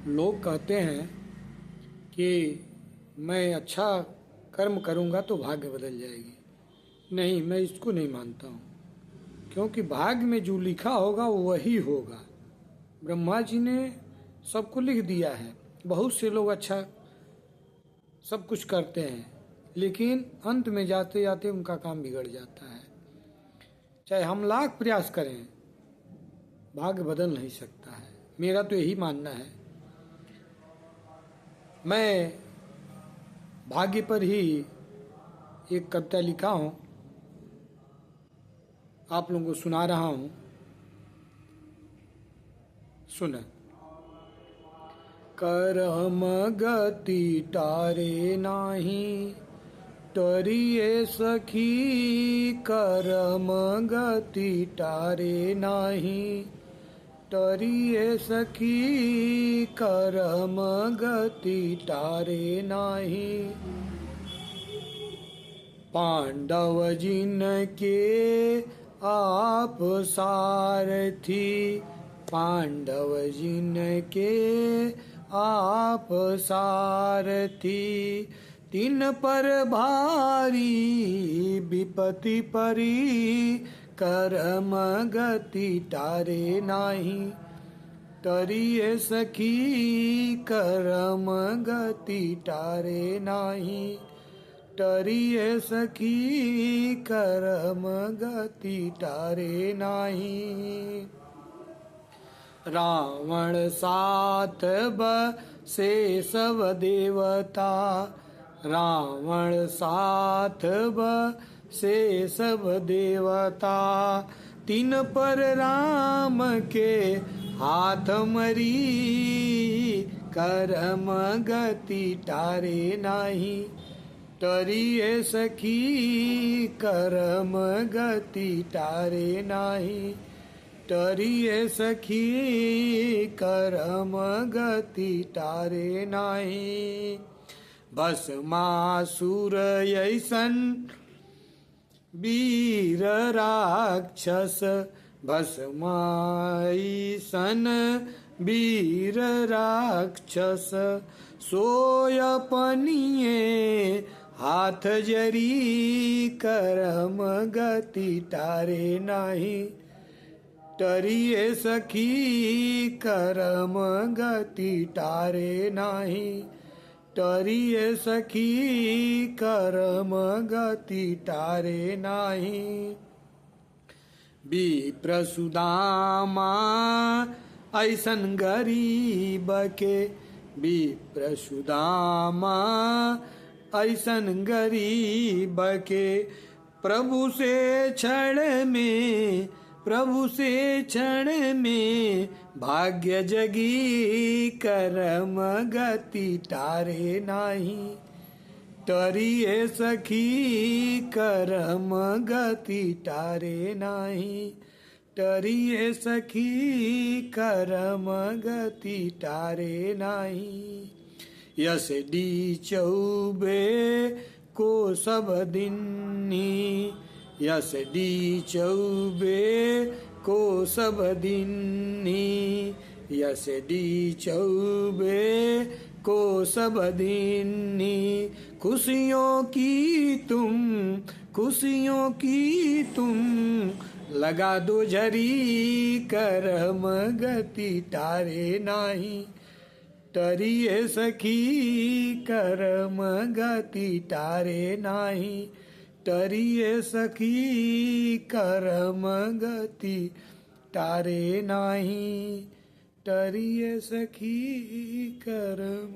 लोग कहते हैं कि मैं अच्छा कर्म करूंगा तो भाग्य बदल जाएगी। नहीं, मैं इसको नहीं मानता हूँ, क्योंकि भाग्य में जो लिखा होगा वही होगा। ब्रह्मा जी ने सबको लिख दिया है। बहुत से लोग अच्छा सब कुछ करते हैं, लेकिन अंत में जाते जाते उनका काम बिगड़ जाता है। चाहे हम लाख प्रयास करें, भाग्य बदल नहीं सकता है। मेरा तो यही मानना है। मैं भाग्य पर ही एक कविता लिखा हूँ, आप लोगों को सुना रहा हूँ। सुन। करम गति टारे नाही, टरिए सखी। करम गति टारे नाही, टरिए सखी। करम गति टारे नाही। पांडव जिन के आप सारथी, पांडव जिन के आप सारथी। तिन पर भारी विपत्ति परी, करम गति टारे नाही। टरिए सखी, करम गति टारे नाही। टरिए सखी, करम गति टारे नाही। रावण साथ बसे सब देवता, रावण साथ बसे सब देवता। तिन पर राम के हाथ मरी, करम गति टारे नाही। टरिए सखी, करम गति टारे नाही। टरिए सखी, करम गति टारे नाही। भस्मासुर ऐसन वीर राक्षस, भस्मा ऐसन वीर राक्षस। सोय पनिए हाथ जरी, करम गति टारे नाही। टरिए सखी, करम गति टारे नाही। टरिए सखी, करम गति टारे नाही। विप्र सुदामा ऐसन गरीब के, विप्र सुदामा ऐसन गरीब के। प्रभु से क्षण में, प्रभु से क्षण में भाग्य जगी, करम गति टारे नाही। टरिए सखी, करम गति टारे नाही। टरिए सखी, करम गति टारे नाही। यस डी चौबे को सब दिन्नी, यस डी चौबे को सब दिन्नी। यस डी चौबे को सब दिन्नी। खुशियों की तुम, खुशियों की तुम लगा दो झरी, करम गति टारे नाही। टरिए सखी, करम गति टारे नाही। टरिए सखी, करम गति टारे नाही। टरिए सखी, करम